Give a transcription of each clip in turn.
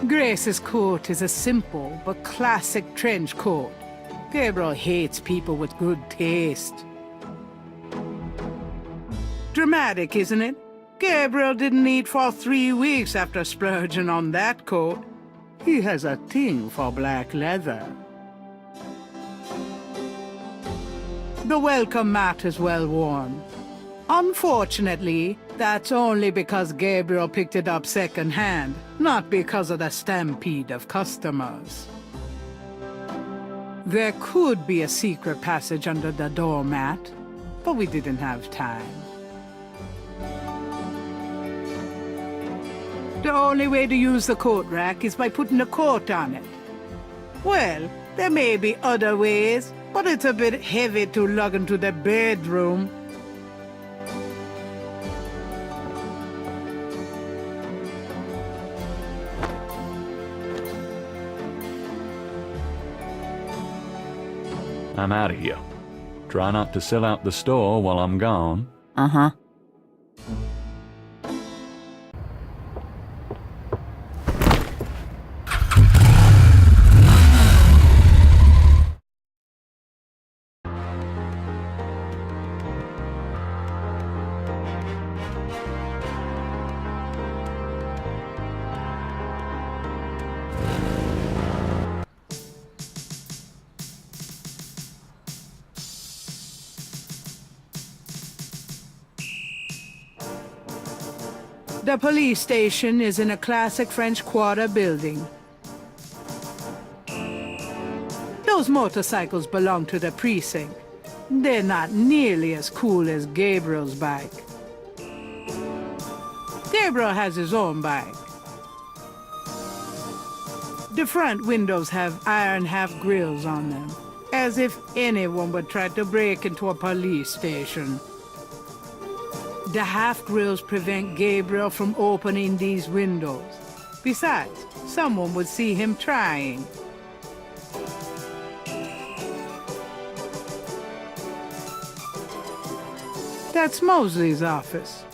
Grace's coat is a simple but classic trench coat. Gabriel hates people with good taste. Dramatic, isn't it? Gabriel didn't eat for 3 weeks after splurging on that coat. He has a thing for black leather. The welcome mat is well worn. Unfortunately, that's only because Gabriel picked it up second-hand, not because of the stampede of customers. There could be a secret passage under the doormat, but we didn't have time. The only way to use the coat rack is by putting a coat on it. Well, there may be other ways, but it's a bit heavy to lug into the bedroom. I'm out of here. Try not to sell out the store while I'm gone. Uh-huh. The police station is in a classic French Quarter building. Those motorcycles belong to the precinct. They're not nearly as cool as Gabriel's bike. Gabriel has his own bike. The front windows have iron half-grills on them, as if anyone would try to break into a police station. The half-grills prevent Gabriel from opening these windows. Besides, someone would see him trying. That's Mosley's office.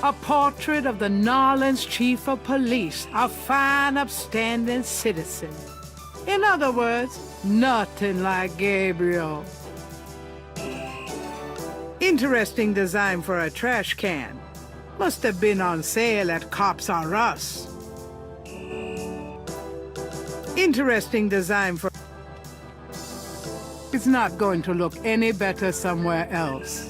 A portrait of the Narlands chief of police, a fine, upstanding citizen. In other words, nothing like Gabriel. Interesting design for a trash can. Must have been on sale at Cops R Us. Interesting design for... It's not going to look any better somewhere else.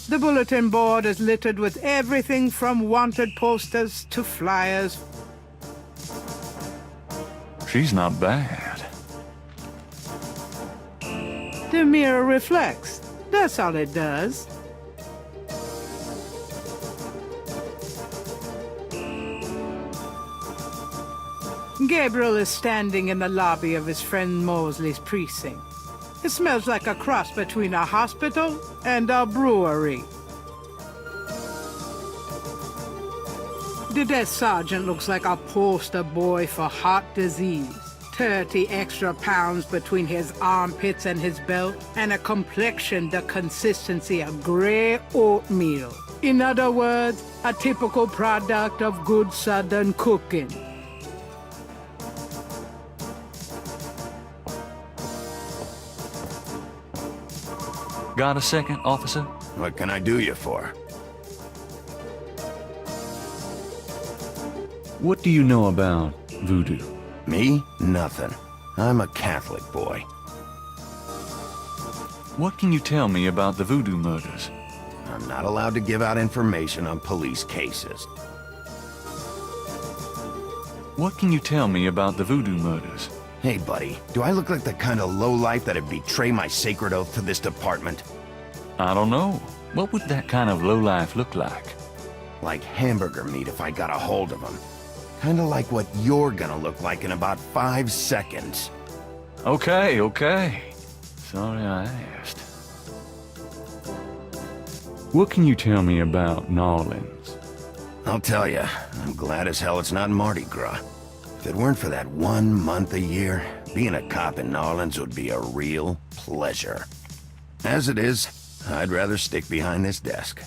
The bulletin board is littered with everything from wanted posters to flyers. She's not bad. The mirror reflects. That's all it does. Gabriel is standing in the lobby of his friend Mosley's precinct. It smells like a cross between a hospital and a brewery. The desk sergeant looks like a poster boy for heart disease. 30 extra pounds between his armpits and his belt, and a complexion the consistency of gray oatmeal. In other words, a typical product of good Southern cooking. Got a second, officer? What can I do you for? What do you know about voodoo? Me? Nothing. I'm a Catholic boy. What can you tell me about the voodoo murders? I'm not allowed to give out information on police cases. What can you tell me about the voodoo murders? Hey, buddy, do I look like the kind of lowlife that'd betray my sacred oath to this department? I don't know. What would that kind of lowlife look like? Like hamburger meat if I got a hold of them. Kinda like what you're gonna look like in about 5 seconds. Okay, okay. Sorry I asked. What can you tell me about Nolans? I'll tell you, I'm glad as hell it's not Mardi Gras. If it weren't for that 1 month a year, being a cop in Nolans would be a real pleasure. As it is, I'd rather stick behind this desk.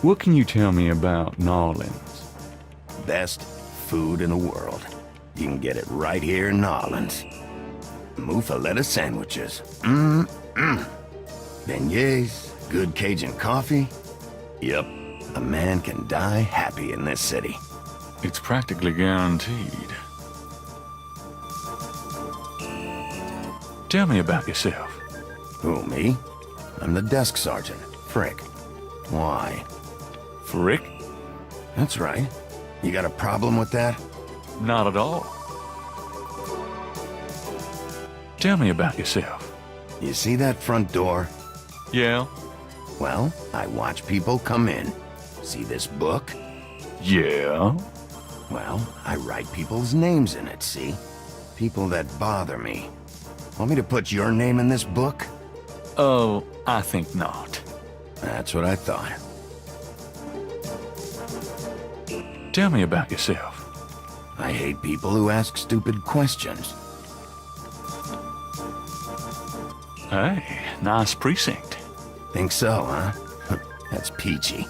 What can you tell me about Nolans? Best food in the world. You can get it right here in Nolans. Muffaletta sandwiches. Beignets, good Cajun coffee. Yep, a man can die happy in this city. It's practically guaranteed. Tell me about yourself. Who, me? I'm the desk sergeant, Frick. Why? Frick? That's right. You got a problem with that? Not at all. Tell me about yourself. You see that front door? Yeah? Well, I watch people come in. See this book? Yeah? Well, I write people's names in it, see? People that bother me. Want me to put your name in this book? Oh, I think not. That's what I thought. Tell me about yourself. I hate people who ask stupid questions. Hey, nice precinct. Think so, huh? That's peachy.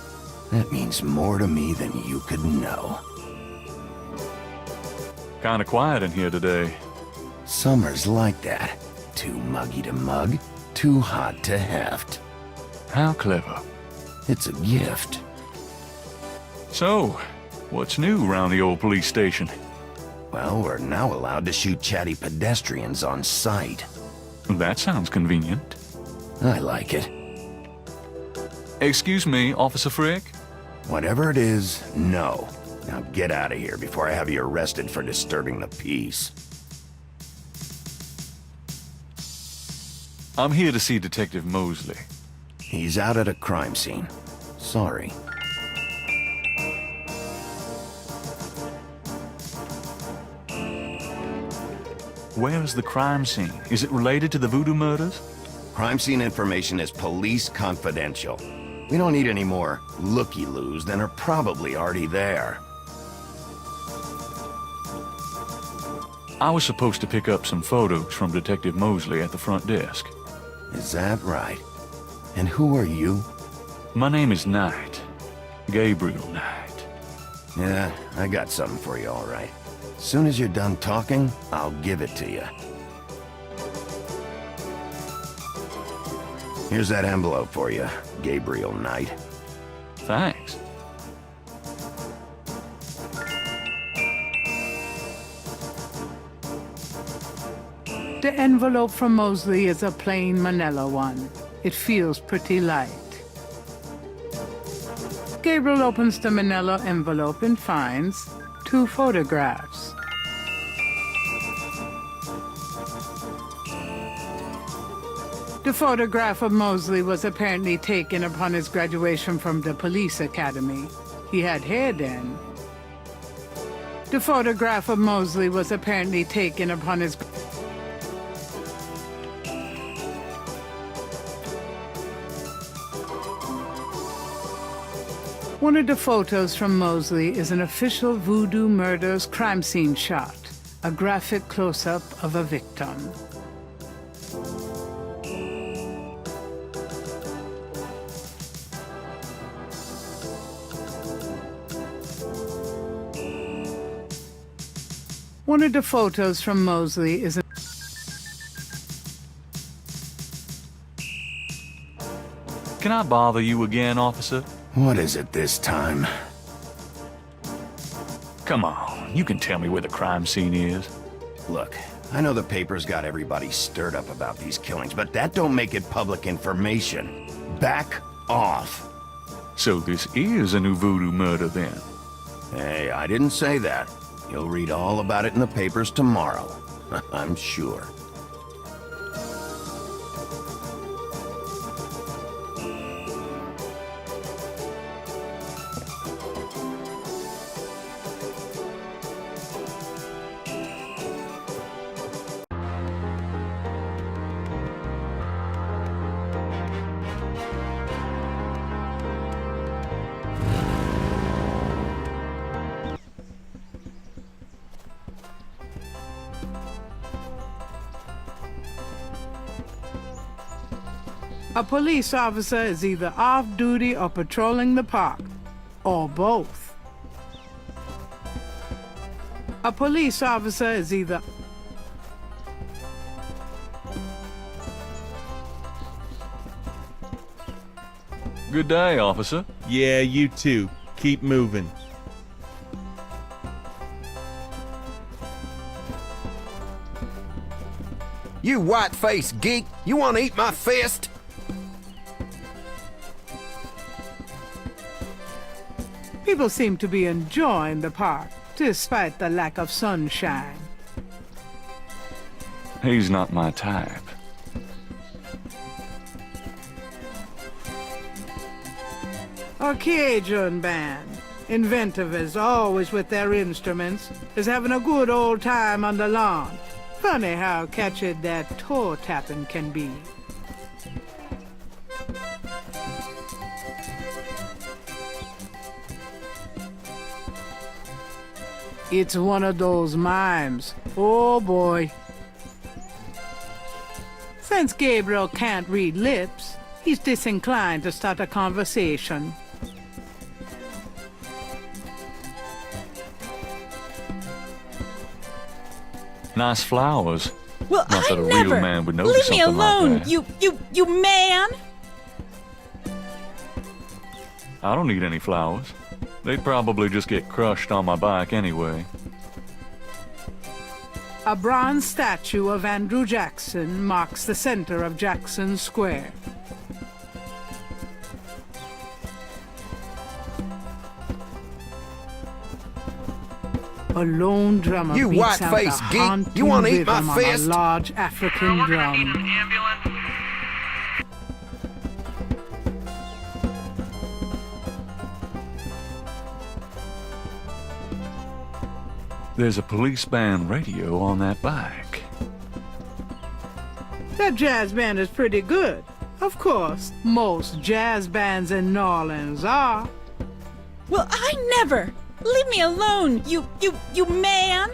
That means more to me than you could know. Kinda quiet in here today. Summer's like that. Too muggy to mug, too hot to heft. How clever. It's a gift. So, what's new around the old police station? Well, we're now allowed to shoot chatty pedestrians on sight. That sounds convenient. I like it. Excuse me, Officer Frick? Whatever it is, no. Now get out of here before I have you arrested for disturbing the peace. I'm here to see Detective Mosley. He's out at a crime scene. Sorry. Where's the crime scene? Is it related to the voodoo murders? Crime scene information is police confidential. We don't need any more looky-loos than are probably already there. I was supposed to pick up some photos from Detective Mosley at the front desk. Is that right? And who are you? My name is Knight. Gabriel Knight. Yeah, I got something for you, all right. Soon as you're done talking, I'll give it to you. Here's that envelope for you, Gabriel Knight. Thanks. The envelope from Mosley is a plain manila one. It feels pretty light. Gabriel opens the manila envelope and finds 2 photographs. The photograph of Mosley was apparently taken upon his graduation from the police academy. He had hair then. The photograph of Mosley was apparently taken upon his... One of the photos from Mosley is an official voodoo murders crime scene shot, a graphic close-up of a victim. One of the photos from Mosley is Can I bother you again, officer? What is it this time? Come on, you can tell me where the crime scene is. Look, I know the paper's got everybody stirred up about these killings, but that don't make it public information. Back off. So this is a new voodoo murder then? Hey, I didn't say that. He'll read all about it in the papers tomorrow. I'm sure. A police officer is either off duty or patrolling the park, or both. A police officer is either... Good day, officer. Yeah, you too. Keep moving. You white-faced geek, you want to eat my fist? People seem to be enjoying the park, despite the lack of sunshine. He's not my type. A Cajun band, inventive as always with their instruments, is having a good old time on the lawn. Funny how catchy that toe tapping can be. It's one of those mimes. Oh boy. Since Gabriel can't read lips, he's disinclined to start a conversation. Nice flowers. Well, Not that I a never. real man would notice Leave me something like alone, that. you man! I don't need any flowers. They'd probably just get crushed on my bike anyway. A bronze statue of Andrew Jackson marks the center of Jackson Square. A lone drummer You beats out the white-faced geek, haunting you wanna eat my rhythm on a fist? large African drum. There's a police band radio on that bike. That jazz band is pretty good. Of course, most jazz bands in New Orleans are. Well, I never! Leave me alone, you man!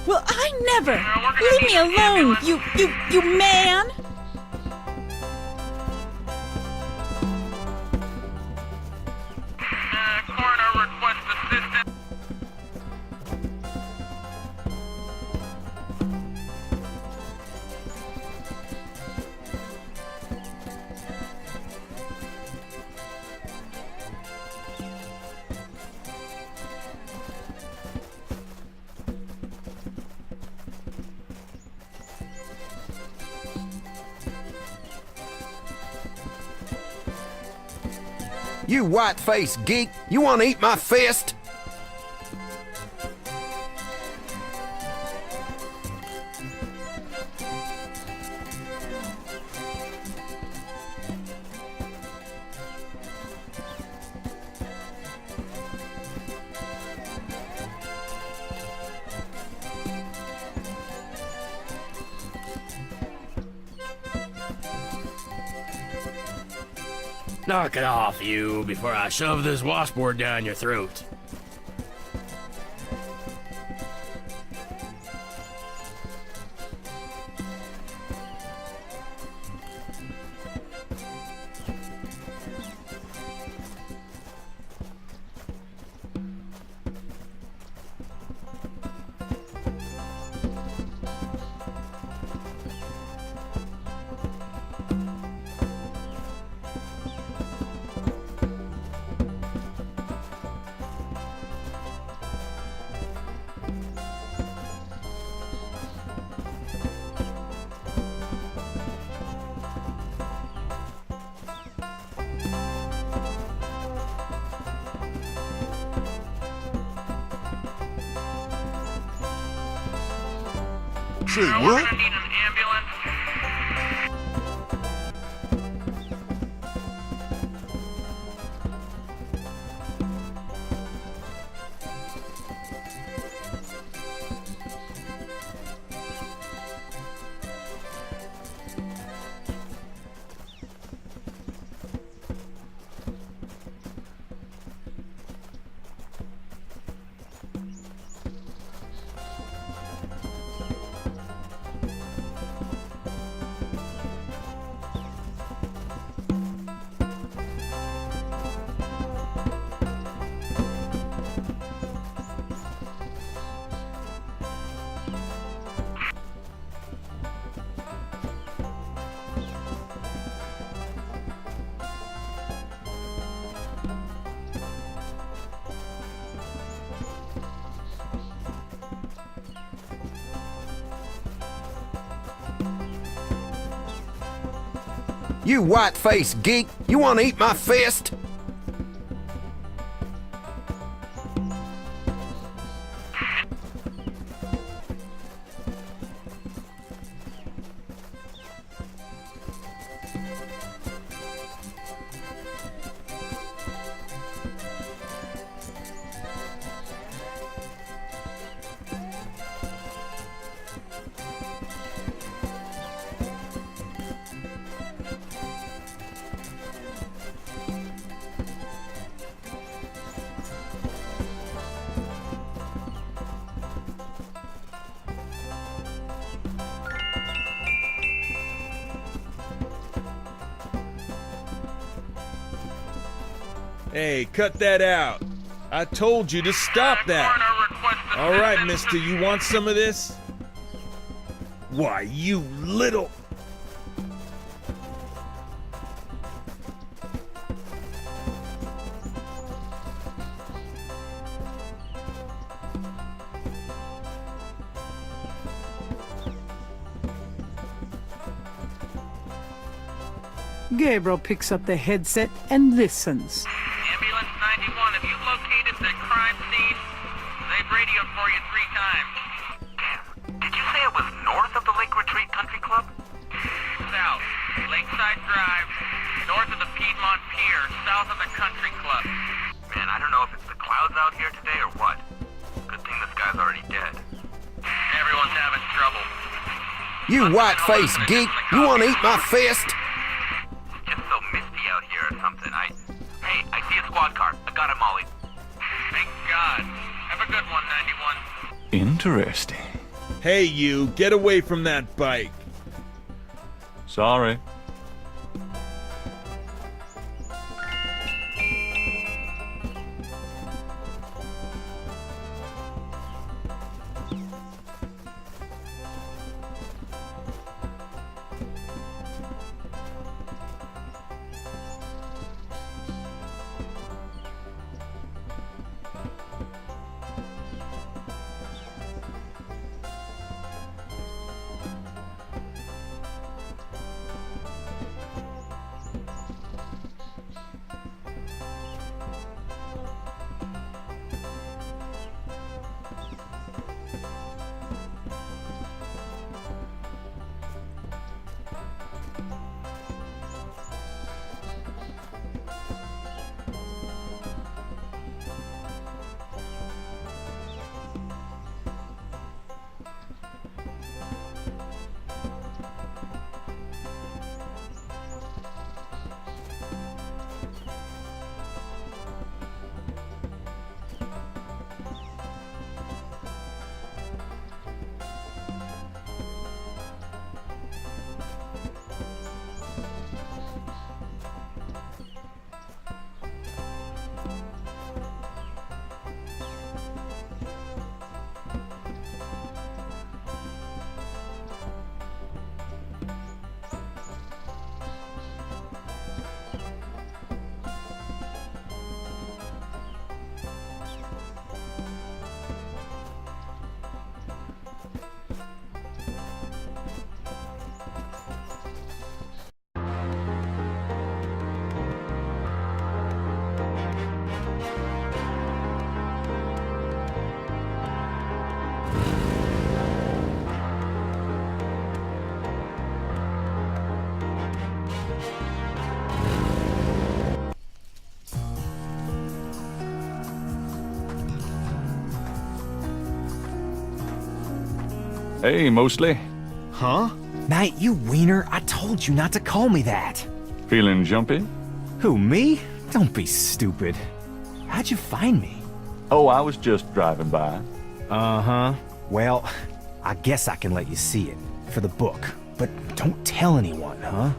Well, I never! Leave me alone, you man! Coroner requests assistance. You white-faced geek, you want to eat my fist? Knock it off, you, before I shove this washboard down your throat. Say We're what? gonna need an ambulance. You white-faced geek, you want to eat my fist? Hey, cut that out. I told you to stop that. All right, mister, you want some of this? Why, you little... Gabriel picks up the headset and listens. Ambulance 91, have you located the crime scene? They've radioed for you 3 times. Did you say it was north of the Lake Retreat Country Club? South. Lakeside Drive. North of the Piedmont Pier. South of the Country Club. Man, I don't know if it's the clouds out here today or what. Good thing this guy's already dead. Everyone's having trouble. You white-faced geek, you want to eat my fist? Just so misty out here or something. Hey, I see a squad car. I got it, Molly. Thank God. Have a good one, 91. Interesting. Hey, you, get away from that bike. Sorry. Hey, Mosley. Huh? Knight, you wiener, I told you not to call me that. Feeling jumpy? Who, me? Don't be stupid. How'd you find me? Oh, I was just driving by. Uh-huh. Well, I guess I can let you see it. For the book. But don't tell anyone, huh?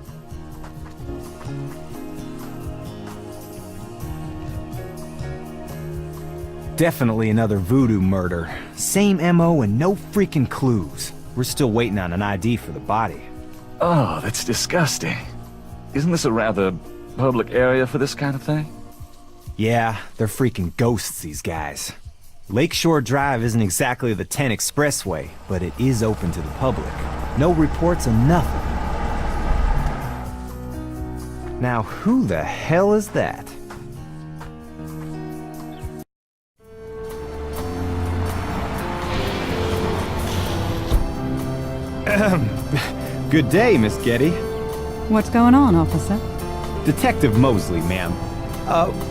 Definitely another voodoo murder. Same MO and no freaking clues. We're still waiting on an ID for the body. Oh, that's disgusting. Isn't this a rather public area for this kind of thing? Yeah, they're freaking ghosts, these guys. Lakeshore Drive isn't exactly the 10 expressway, but it is open to the public. No reports of nothing. Now, who the hell is that? Good day, Miss Getty. What's going on, officer? Detective Mosley, ma'am.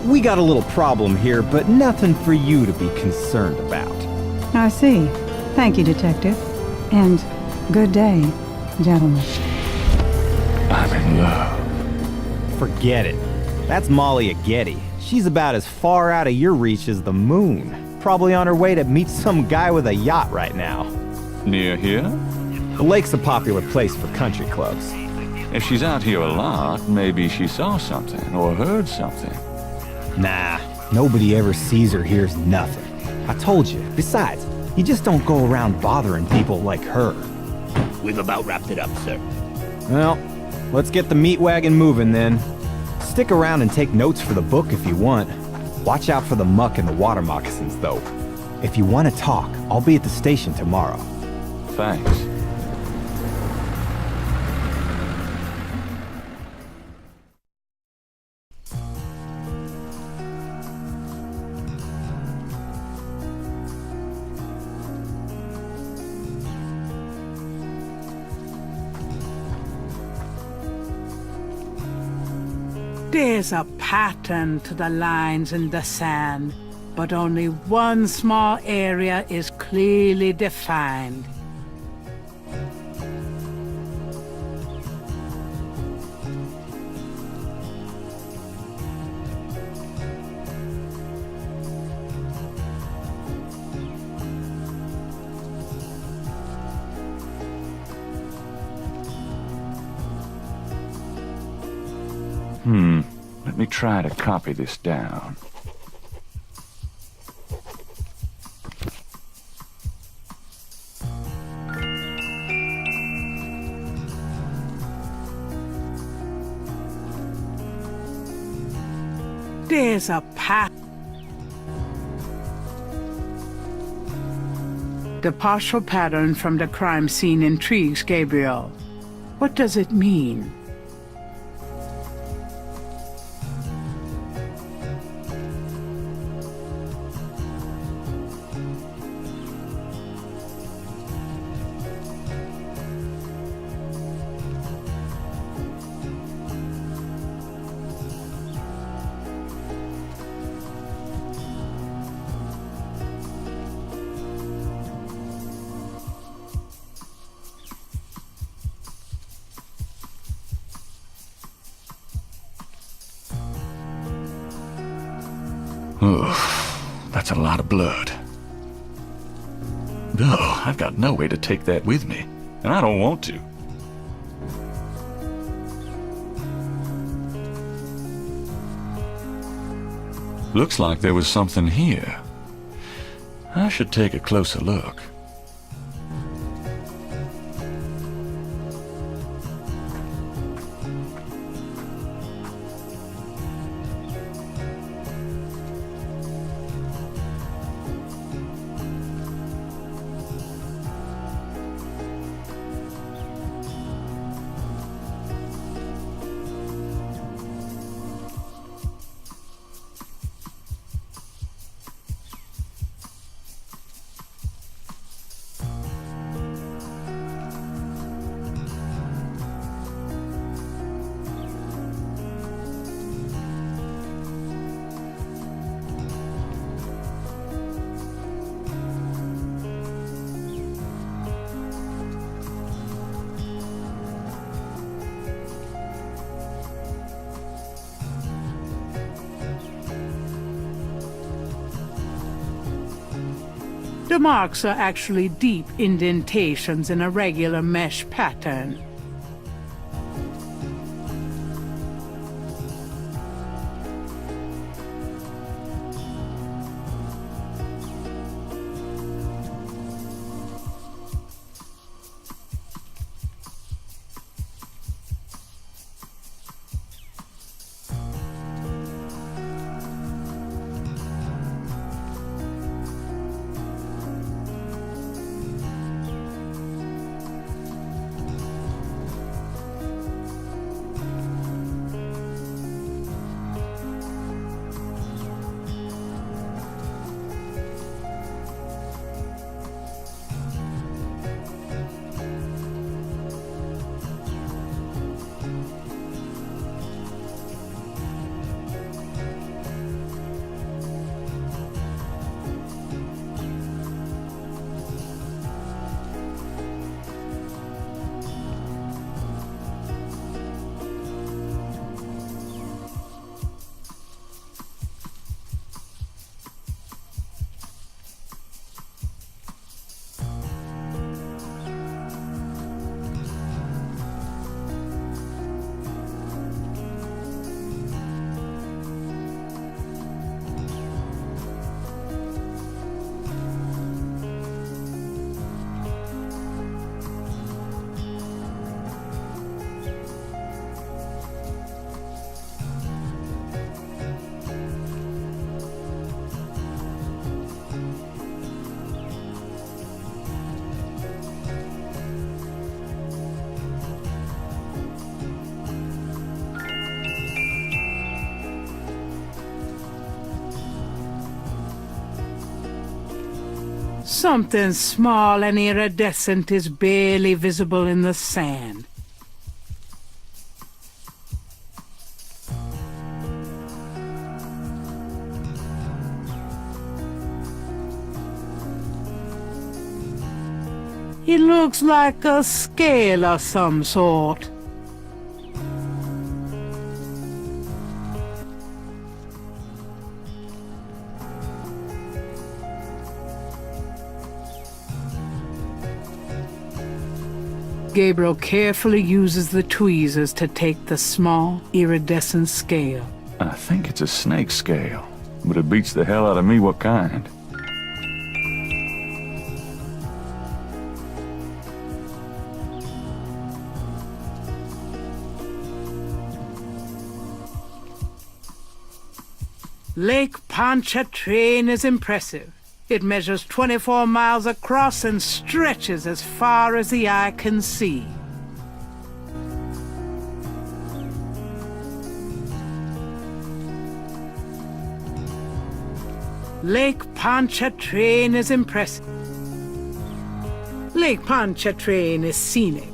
We got a little problem here, but nothing for you to be concerned about. I see. Thank you, detective. And good day, gentlemen. I'm in love. Forget it. That's Molly at Getty. She's about as far out of your reach as the moon. Probably on her way to meet some guy with a yacht right now. Near here? The lake's a popular place for country clubs. If she's out here a lot, maybe she saw something or heard something. Nah, nobody ever sees or hears nothing. I told you. Besides, you just don't go around bothering people like her. We've about wrapped it up, sir. Well, let's get the meat wagon moving then. Stick around and take notes for the book if you want. Watch out for the muck and the water moccasins, though. If you want to talk, I'll be at the station tomorrow. Thanks. There's a pattern to the lines in the sand, but only one small area is clearly defined. Let me try to copy this down. There's a pattern. The partial pattern from the crime scene intrigues Gabriel. What does it mean? That's a lot of blood. No, I've got no way to take that with me, and I don't want to. Looks like there was something here. I should take a closer look. The marks are actually deep indentations in a regular mesh pattern. Something small and iridescent is barely visible in the sand. It looks like a scale of some sort. Gabriel carefully uses the tweezers to take the small, iridescent scale. I think it's a snake scale, but it beats the hell out of me what kind. Lake Pontchartrain is impressive. It measures 24 miles across and stretches as far as the eye can see. Lake Pontchartrain is impressive. Lake Pontchartrain is scenic,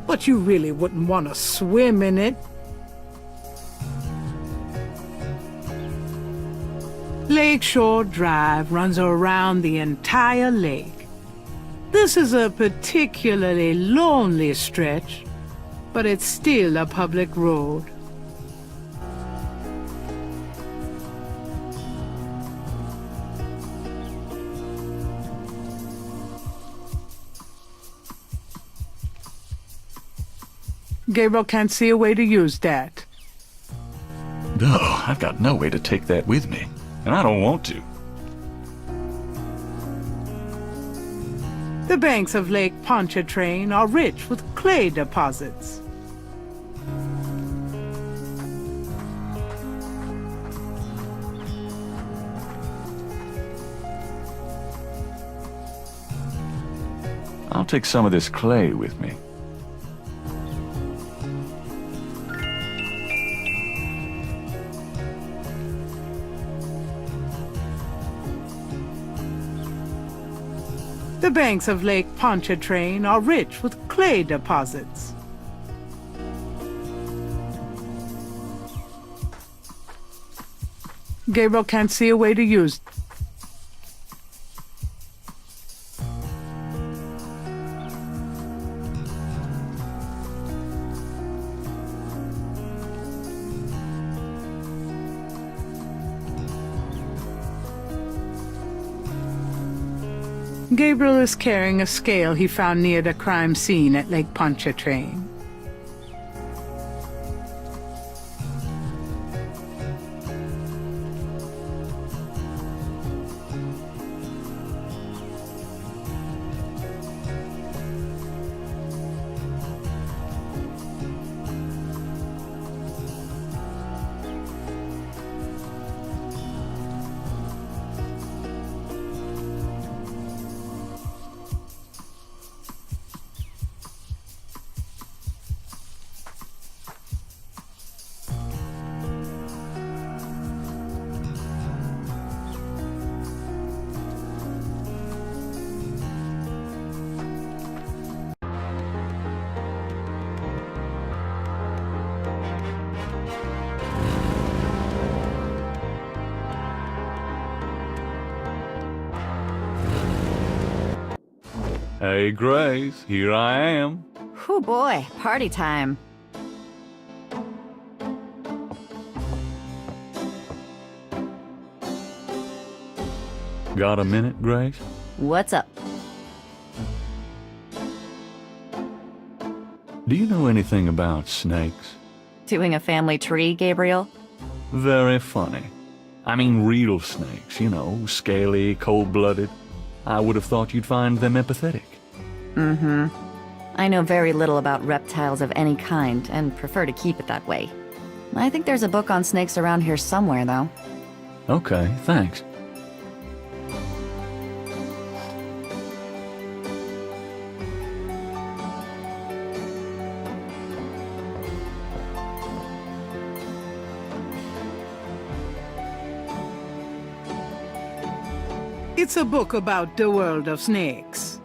but you really wouldn't want to swim in it. Lakeshore Drive runs around the entire lake. This is a particularly lonely stretch, but it's still a public road. Gabriel can't see a way to use that. No, I've got no way to take that with me, and I don't want to. The banks of Lake Pontchartrain are rich with clay deposits. I'll take some of this clay with me. The banks of Lake Pontchartrain are rich with clay deposits. Gabriel can't see a way to use. Gabriel is carrying a scale he found near the crime scene at Lake Pontchartrain. Hey, Grace, here I am. Oh boy, party time. Got a minute, Grace? What's up? Do you know anything about snakes? Doing a family tree, Gabriel? Very funny. I mean real snakes, you know, scaly, cold-blooded. I would have thought you'd find them empathetic. Mm-hmm. I know very little about reptiles of any kind, and prefer to keep it that way. I think there's a book on snakes around here somewhere, though. Okay, thanks. It's a book about the world of snakes.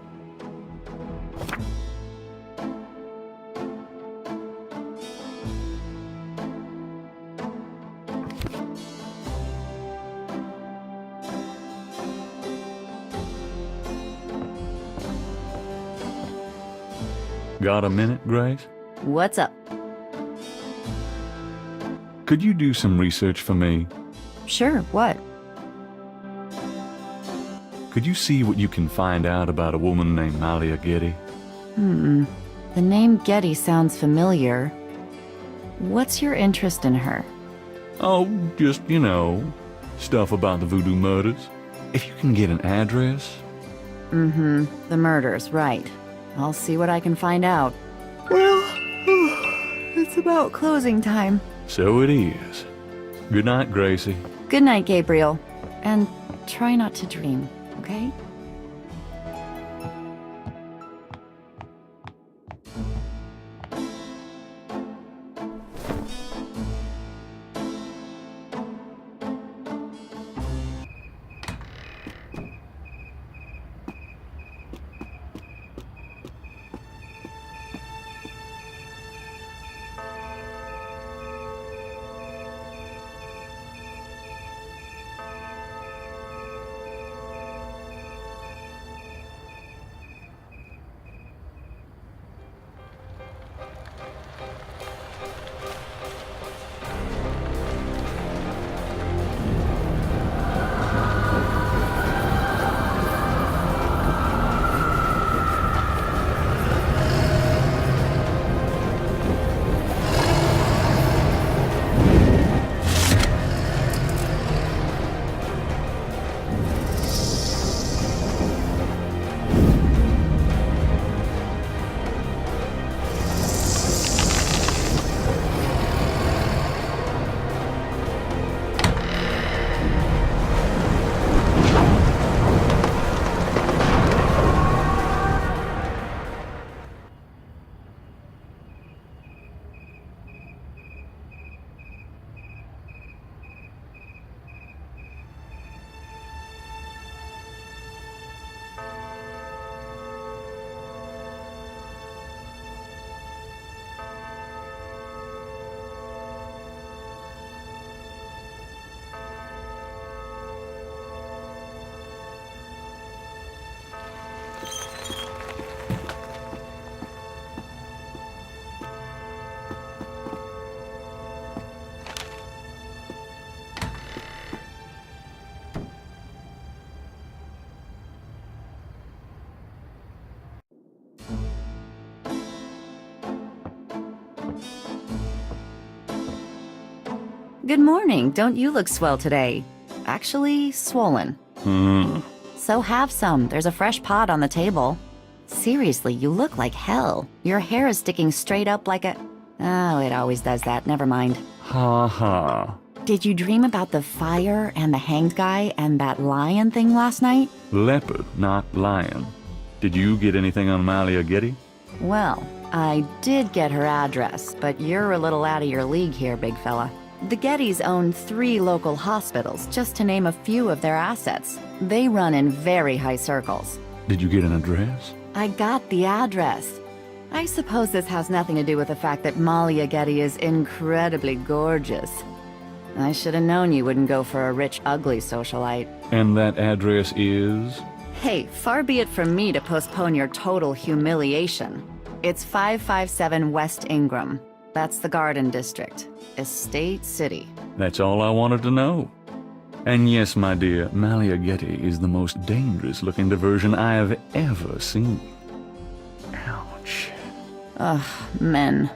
Got a minute, Grace? What's up? Could you do some research for me? Sure, what? Could you see what you can find out about a woman named Malia Getty? The name Getty sounds familiar. What's your interest in her? Oh, just, you know, stuff about the voodoo murders. If you can get an address. The murders, right. I'll see what I can find out. Well, it's about closing time. So it is. Good night, Gracie. Good night, Gabriel. And try not to dream, okay? Good morning. Don't you look swell today? Actually, swollen. So have some. There's a fresh pot on the table. Seriously, you look like hell. Your hair is sticking straight up like a... Oh, it always does that. Never mind. Ha ha. Did you dream about the fire and the hanged guy and that lion thing last night? Leopard, not lion. Did you get anything on Malia Getty? Well, I did get her address, but you're a little out of your league here, big fella. The Gettys own 3 local hospitals, just to name a few of their assets. They run in very high circles. Did you get an address? I got the address. I suppose this has nothing to do with the fact that Malia Getty is incredibly gorgeous. I should have known you wouldn't go for a rich, ugly socialite. And that address is? Hey, far be it from me to postpone your total humiliation. It's 557 West Ingram. That's the Garden District. Estate City. That's all I wanted to know. And yes, my dear, Malia Getty is the most dangerous-looking diversion I have ever seen. Ouch. Ugh, men.